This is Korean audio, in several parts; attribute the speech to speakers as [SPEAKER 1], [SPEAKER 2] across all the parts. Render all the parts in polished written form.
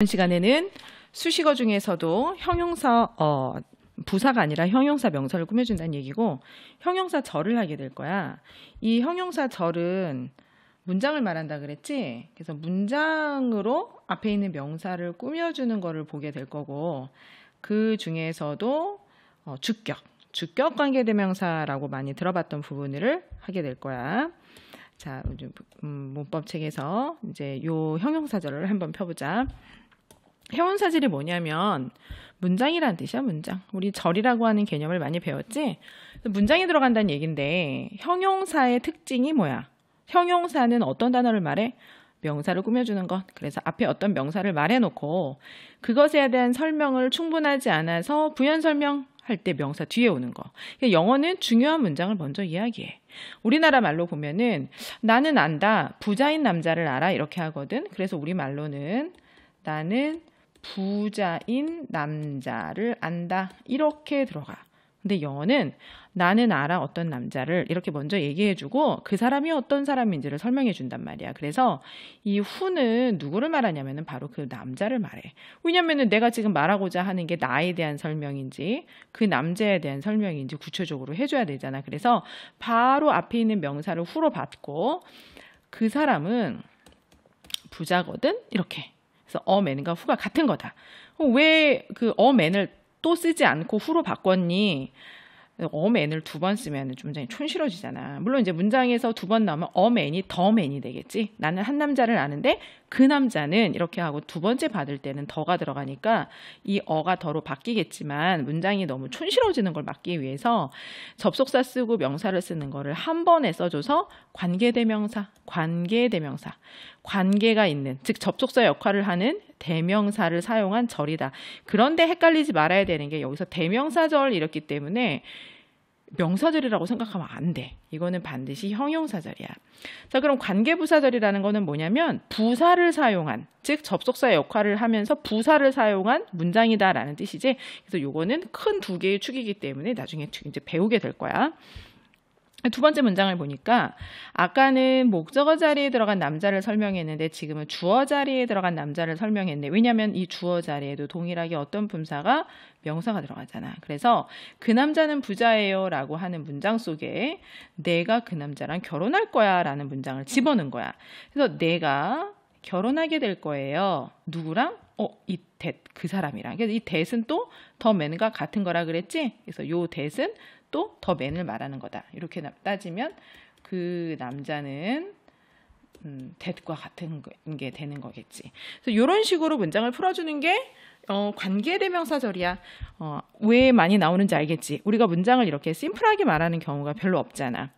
[SPEAKER 1] 이번 시간에는 수식어 중에서도 형용사, 부사가 아니라 형용사 명사를 꾸며준다는 얘기고 형용사 절을 하게 될 거야. 이 형용사 절은 문장을 말한다 그랬지? 그래서 문장으로 앞에 있는 명사를 꾸며주는 거를 보게 될 거고 그 중에서도 주격 관계대명사라고 많이 들어봤던 부분을 하게 될 거야. 자, 문법책에서 이제 요 형용사절을 한번 펴보자. 형용사절이 뭐냐면 문장이란 뜻이야, 문장. 우리 절이라고 하는 개념을 많이 배웠지? 문장이 들어간다는 얘긴데 형용사의 특징이 뭐야? 형용사는 어떤 단어를 말해? 명사를 꾸며주는 것. 그래서 앞에 어떤 명사를 말해놓고 그것에 대한 설명을 충분하지 않아서 부연 설명할 때 명사 뒤에 오는 거. 영어는 중요한 문장을 먼저 이야기해. 우리나라 말로 보면은 나는 안다, 부자인 남자를 알아 이렇게 하거든. 그래서 우리 말로는 나는 부자인 남자를 안다 이렇게 들어가. 근데 영어는 나는 알아 어떤 남자를 이렇게 먼저 얘기해주고 그 사람이 어떤 사람인지를 설명해준단 말이야. 그래서 이 who는 누구를 말하냐면은 바로 그 남자를 말해. 왜냐면은 내가 지금 말하고자 하는 게 나에 대한 설명인지 그 남자에 대한 설명인지 구체적으로 해줘야 되잖아. 그래서 바로 앞에 있는 명사를 who로 받고 그 사람은 부자거든 이렇게. 그래서 man과 who가 같은 거다. 왜 그 man을 또 쓰지 않고 who로 바꿨니? man을 두 번 쓰면 좀 촌스러워지잖아. 물론 이제 문장에서 두 번 나오면 man이 더 man이 되겠지. 나는 한 남자를 아는데 그 남자는 이렇게 하고 두 번째 받을 때는 더가 들어가니까 이 가 더로 바뀌겠지만 문장이 너무 촌스러워지는 걸 막기 위해서 접속사 쓰고 명사를 쓰는 거를 한 번에 써줘서 관계대명사, 관계가 있는, 즉 접속사 역할을 하는 대명사를 사용한 절이다. 그런데 헷갈리지 말아야 되는 게 여기서 대명사절 이렇기 때문에 명사절이라고 생각하면 안 돼. 이거는 반드시 형용사절이야. 자, 그럼 관계부사절이라는 거는 뭐냐면 부사를 사용한, 즉 접속사 역할을 하면서 부사를 사용한 문장이다라는 뜻이지. 그래서 요거는 큰 두 개의 축이기 때문에 나중에 이제 배우게 될 거야. 두 번째 문장을 보니까 아까는 목적어 자리에 들어간 남자를 설명했는데 지금은 주어 자리에 들어간 남자를 설명했네. 왜냐하면 이 주어 자리에도 동일하게 어떤 분사가 명사가 들어가잖아. 그래서 그 남자는 부자예요 라고 하는 문장 속에 내가 그 남자랑 결혼할 거야 라는 문장을 집어넣은 거야. 그래서 내가 결혼하게 될 거예요. 누구랑? 이 that, 그 사람이랑. 그래서 이 that은 또 더 man과 같은 거라 그랬지? 그래서 요 that은 또 더 man을 말하는 거다. 이렇게 따지면 그 남자는 that과 같은 게 되는 거겠지. 그래서 이런 식으로 문장을 풀어주는 게 관계대명사절이야. 왜 많이 나오는지 알겠지? 우리가 문장을 이렇게 심플하게 말하는 경우가 별로 없잖아.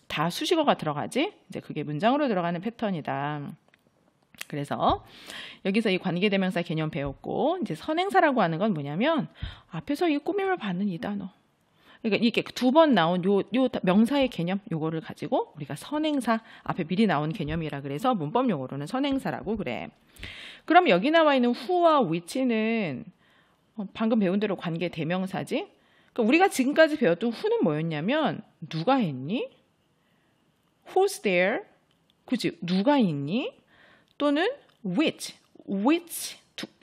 [SPEAKER 1] 다 수식어가 들어가지? 이제 그게 문장으로 들어가는 패턴이다. 그래서 여기서 이 관계대명사 개념 배웠고 이제 선행사라고 하는 건 뭐냐면 앞에서 이 꾸밈을 받는 이 단어. 그러니까 이게 두 번 나온 요 명사의 개념 요거를 가지고 우리가 선행사 앞에 미리 나온 개념이라 그래서 문법 용어로는 선행사라고 그래. 그럼 여기 나와 있는 who와 which는 방금 배운 대로 관계 대명사지. 그러니까 우리가 지금까지 배웠던 who는 뭐였냐면 누가 했니? Who's there? 그치? 누가 있니? 또는 which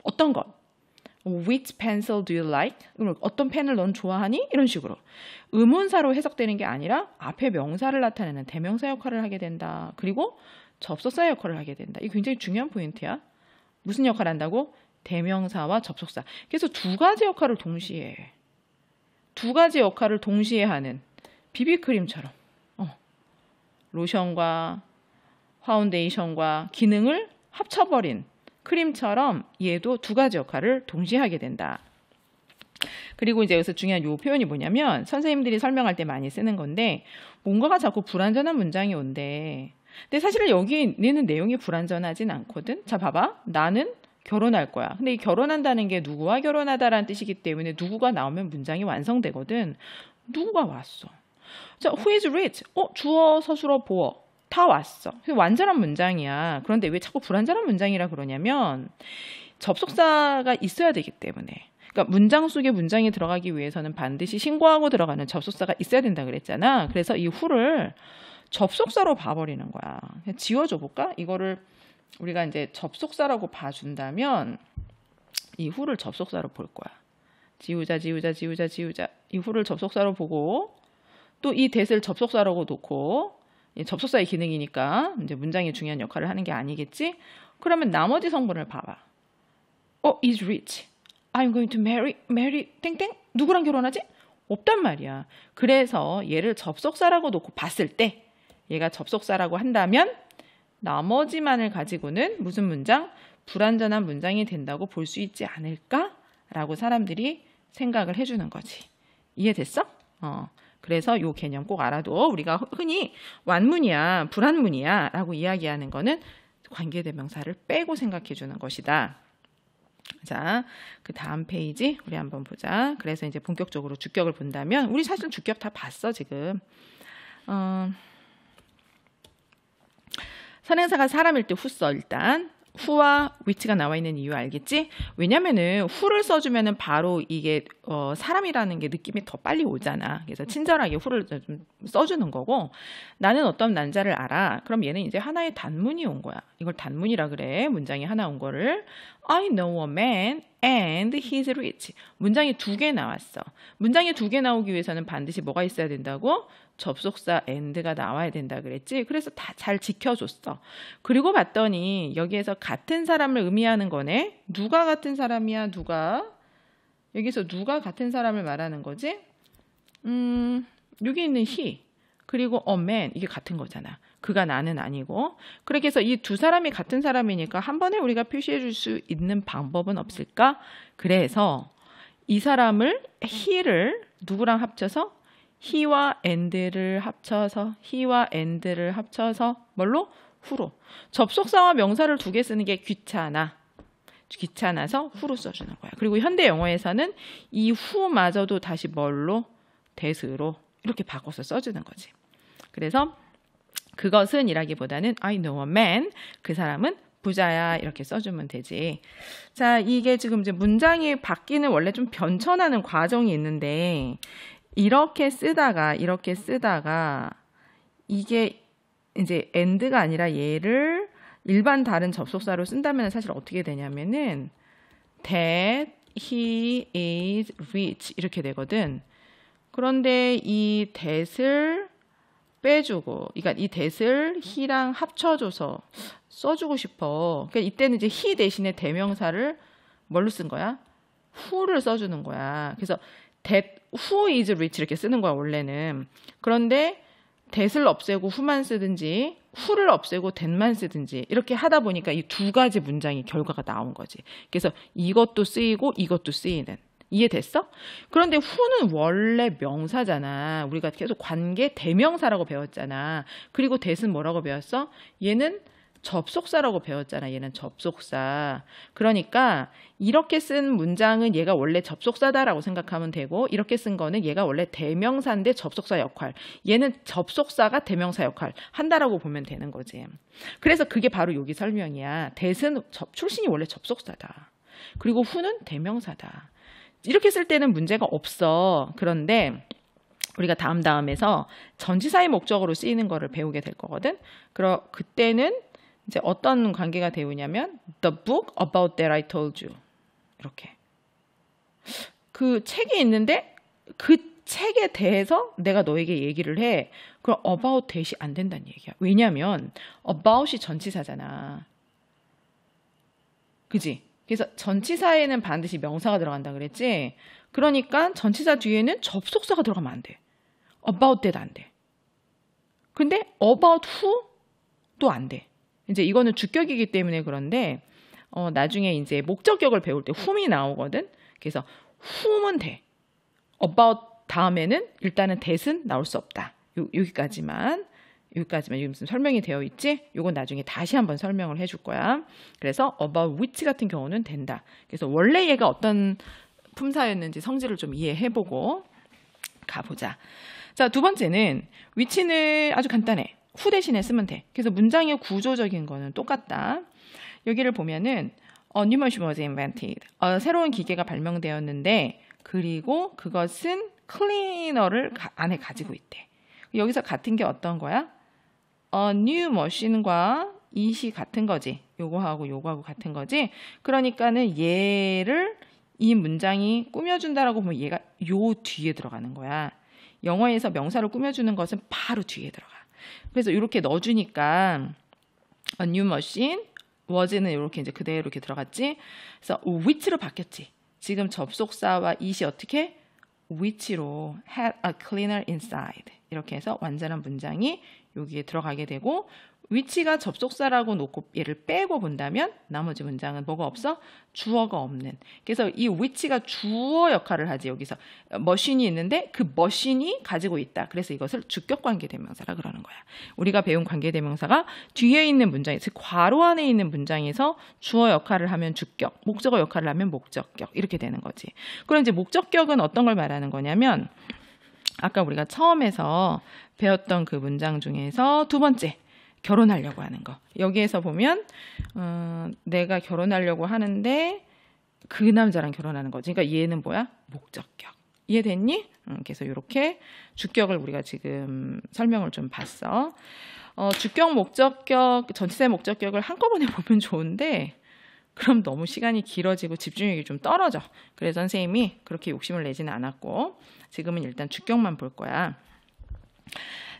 [SPEAKER 1] 어떤 것? Which pencil do you like? 어떤 펜을 넌 좋아하니? 이런 식으로 의문사로 해석되는 게 아니라 앞에 명사를 나타내는 대명사 역할을 하게 된다. 그리고 접속사 역할을 하게 된다. 이게 굉장히 중요한 포인트야. 무슨 역할을 한다고? 대명사와 접속사. 그래서 두 가지 역할을 동시에 해. 두 가지 역할을 동시에 하는 비비크림처럼 로션과 파운데이션과 기능을 합쳐버린 크림처럼 얘도 두 가지 역할을 동시에 하게 된다. 그리고 이제 여기서 중요한 요 표현이 뭐냐면 선생님들이 설명할 때 많이 쓰는 건데 뭔가가 자꾸 불완전한 문장이 온대. 근데 사실은 여기는 내용이 불완전하진 않거든. 자, 봐봐. 나는 결혼할 거야. 근데 이 결혼한다는 게 누구와 결혼하다라는 뜻이기 때문에 누구가 나오면 문장이 완성되거든. 누구가 왔어? 자, who is rich? 주어, 서술어, 보어. 다 왔어. 완전한 문장이야. 그런데 왜 자꾸 불완전한 문장이라 그러냐면 접속사가 있어야 되기 때문에. 그러니까 문장 속에 문장이 들어가기 위해서는 반드시 신고하고 들어가는 접속사가 있어야 된다 그랬잖아. 그래서 이 who를 접속사로 봐버리는 거야. 그냥 지워줘 볼까? 이거를 우리가 이제 접속사라고 봐준다면 이 who를 접속사로 볼 거야. 지우자, 지우자, 지우자, 지우자. 이 who를 접속사로 보고 또 이 that을 접속사라고 놓고 접속사의 기능이니까 이제 문장이 중요한 역할을 하는 게 아니겠지? 그러면 나머지 성분을 봐봐. is rich. I'm going to marry 땡땡. 누구랑 결혼하지? 없단 말이야. 그래서 얘를 접속사라고 놓고 봤을 때 얘가 접속사라고 한다면 나머지만을 가지고는 무슨 문장? 불완전한 문장이 된다고 볼 수 있지 않을까라고 사람들이 생각을 해주는 거지. 이해됐어? 그래서 이 개념 꼭 알아둬. 우리가 흔히 완문이야, 불완문이야 라고 이야기하는 거는 관계대명사를 빼고 생각해 주는 것이다. 자, 그 다음 페이지 우리 한번 보자. 그래서 이제 본격적으로 주격을 본다면 우리 사실 주격 다 봤어 지금. 선행사가 사람일 때 who 써 일단. who와 which가 나와 있는 이유 알겠지? 왜냐면은 who를 써주면은 바로 이게 사람이라는 게 느낌이 더 빨리 오잖아. 그래서 친절하게 who를 좀 써주는 거고 나는 어떤 남자를 알아. 그럼 얘는 이제 하나의 단문이 온 거야. 이걸 단문이라 그래. 문장이 하나 온 거를 I know a man and he's rich. 문장이 2개 나왔어. 문장이 2개 나오기 위해서는 반드시 뭐가 있어야 된다고? 접속사 and가 나와야 된다 그랬지. 그래서 다 잘 지켜줬어. 그리고 봤더니 여기에서 같은 사람을 의미하는 거네. 누가 같은 사람이야? 누가? 여기서 누가 같은 사람을 말하는 거지? 여기 있는 he 그리고 a man 이게 같은 거잖아. 그가 나는 아니고. 그래서 이 두 사람이 같은 사람이니까 한 번에 우리가 표시해 줄 수 있는 방법은 없을까? 그래서 이 사람을 he를 누구랑 합쳐서 he와 and를 합쳐서 he와 and를 합쳐서 뭘로? who로. 접속사와 명사를 2개 쓰는 게 귀찮아서 who로 써주는 거야. 그리고 현대 영어에서는 이 who마저도 다시 뭘로? that으로 이렇게 바꿔서 써주는 거지. 그래서 그것은 이라기보다는 I know a man. 그 사람은 부자야. 이렇게 써주면 되지. 자, 이게 지금 이제 문장이 바뀌는 원래 좀 변천하는 과정이 있는데 이렇게 쓰다가 이게 이제 and가 아니라 얘를 일반 다른 접속사로 쓴다면 사실 어떻게 되냐면은 that he is rich 이렇게 되거든. 그런데 이 that을 빼주고, 그러니까 이 that을 he랑 합쳐줘서 써주고 싶어. 그러니까 이때는 이제 he 대신에 대명사를 뭘로 쓴 거야? who를 써주는 거야. 그래서 that who is rich 이렇게 쓰는 거야 원래는. 그런데 that을 없애고 who만 쓰든지 who를 없애고 that만 쓰든지 이렇게 하다 보니까 이 2가지 문장이 결과가 나온 거지. 그래서 이것도 쓰이고 이것도 쓰이는. 이해됐어? 그런데 who는 원래 명사잖아. 우리가 계속 관계 대명사라고 배웠잖아. 그리고 that은 뭐라고 배웠어? 얘는 접속사라고 배웠잖아. 얘는 접속사. 그러니까 이렇게 쓴 문장은 얘가 원래 접속사다라고 생각하면 되고 이렇게 쓴 거는 얘가 원래 대명사인데 접속사 역할. 얘는 접속사가 대명사 역할 한다라고 보면 되는 거지. 그래서 그게 바로 여기 설명이야. that은 출신이 원래 접속사다. 그리고 who는 대명사다. 이렇게 쓸 때는 문제가 없어. 그런데 우리가 다음에서 전치사의 목적으로 쓰이는 거를 배우게 될 거거든. 그때는 이제 어떤 관계가 되느냐면 The book about that I told you. 이렇게. 그 책이 있는데 그 책에 대해서 내가 너에게 얘기를 해. 그럼 about that이 안 된다는 얘기야. 왜냐면 about이 전치사잖아. 그지? 그래서 전치사에는 반드시 명사가 들어간다 그랬지? 그러니까 전치사 뒤에는 접속사가 들어가면 안 돼. about that 안 돼. 근데 about who도 안 돼. 이제 이거는 주격이기 때문에 그런데 나중에 이제 목적격을 배울 때 whom이 나오거든. 그래서 whom은 돼. about 다음에는 일단은 that은 나올 수 없다. 여기까지만 여기 무슨 설명이 되어 있지? 이건 나중에 다시 한번 설명을 해줄 거야. 그래서 about which 같은 경우는 된다. 그래서 원래 얘가 어떤 품사였는지 성질을 좀 이해해보고 가보자. 자, 2번째는 which는 아주 간단해. who 대신에 쓰면 돼. 그래서 문장의 구조적인 거는 똑같다. 여기를 보면은 new machine was invented. 새로운 기계가 발명되었는데 그리고 그것은 클리너를 안에 가지고 있대. 여기서 같은 게 어떤 거야? new machine과 it이 같은 거지. 요거하고 같은 거지. 그러니까는 얘를 이 문장이 꾸며준다라고 보면 얘가 요 뒤에 들어가는 거야. 영어에서 명사를 꾸며주는 것은 바로 뒤에 들어가. 그래서 이렇게 넣어주니까 a new machine was는 이렇게 이제 그대로 이렇게 들어갔지. 그래서 which로 바뀌었지. 지금 접속사와 it이 어떻게? which로 had a cleaner inside 이렇게 해서 완전한 문장이 여기에 들어가게 되고 which가 접속사라고 놓고 얘를 빼고 본다면 나머지 문장은 뭐가 없어? 주어가 없는. 그래서 이 which가 주어 역할을 하지. 여기서 머신이 있는데 그 머신이 가지고 있다. 그래서 이것을 주격 관계대명사라 그러는 거야. 우리가 배운 관계대명사가 뒤에 있는 문장, 즉 괄호 안에 있는 문장에서 주어 역할을 하면 주격, 목적어 역할을 하면 목적격 이렇게 되는 거지. 그럼 이제 목적격은 어떤 걸 말하는 거냐면 아까 우리가 처음에서 배웠던 그 문장 중에서 두 번째 결혼하려고 하는 거. 여기에서 보면 내가 결혼하려고 하는데 그 남자랑 결혼하는 거지. 그러니까 얘는 뭐야? 목적격. 이해됐니? 그래서 이렇게 주격을 우리가 지금 설명을 좀 봤어. 주격, 목적격, 전치사 목적격을 한꺼번에 보면 좋은데 그럼 너무 시간이 길어지고 집중력이 좀 떨어져. 그래서 선생님이 그렇게 욕심을 내지는 않았고 지금은 일단 주격만 볼 거야.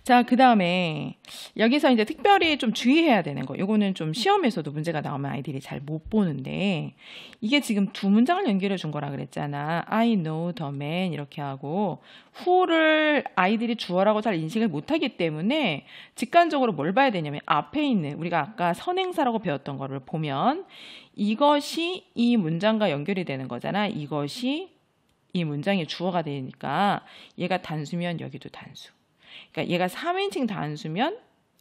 [SPEAKER 1] 자, 그 다음에 여기서 이제 특별히 좀 주의해야 되는 거. 요거는 좀 시험에서도 문제가 나오면 아이들이 잘 못 보는데 이게 지금 두 문장을 연결해 준 거라 그랬잖아. I know the man 이렇게 하고 who를 아이들이 주어라고 잘 인식을 못하기 때문에 직관적으로 뭘 봐야 되냐면 앞에 있는 우리가 아까 선행사라고 배웠던 거를 보면 이것이 이 문장과 연결이 되는 거잖아. 이것이 이 문장의 주어가 되니까 얘가 단수면 여기도 단수. 그러니까 얘가 3인칭 단수면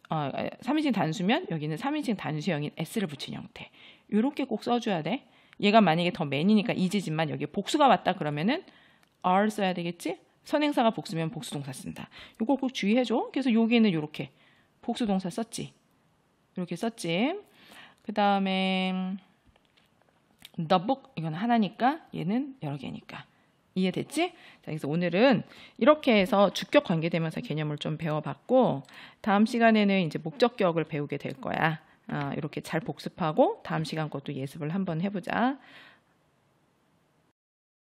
[SPEAKER 1] 3인칭 단수면 여기는 3인칭 단수형인 s를 붙인 형태. 이렇게 꼭 써줘야 돼. 얘가 만약에 더 man이니까 is지만 여기에 복수가 왔다 그러면은 are 써야 되겠지? 선행사가 복수면 복수동사 쓴다. 이거 꼭 주의해줘. 그래서 여기는 이렇게 복수동사 썼지. 이렇게 썼지. 그 다음에 the book 이건 하나니까 얘는 여러 개니까. 이해됐지? 자, 그래서 오늘은 이렇게 해서 주격 관계대명사 개념을 좀 배워봤고 다음 시간에는 이제 목적격을 배우게 될 거야. 이렇게 잘 복습하고 다음 시간 것도 예습을 한번 해보자.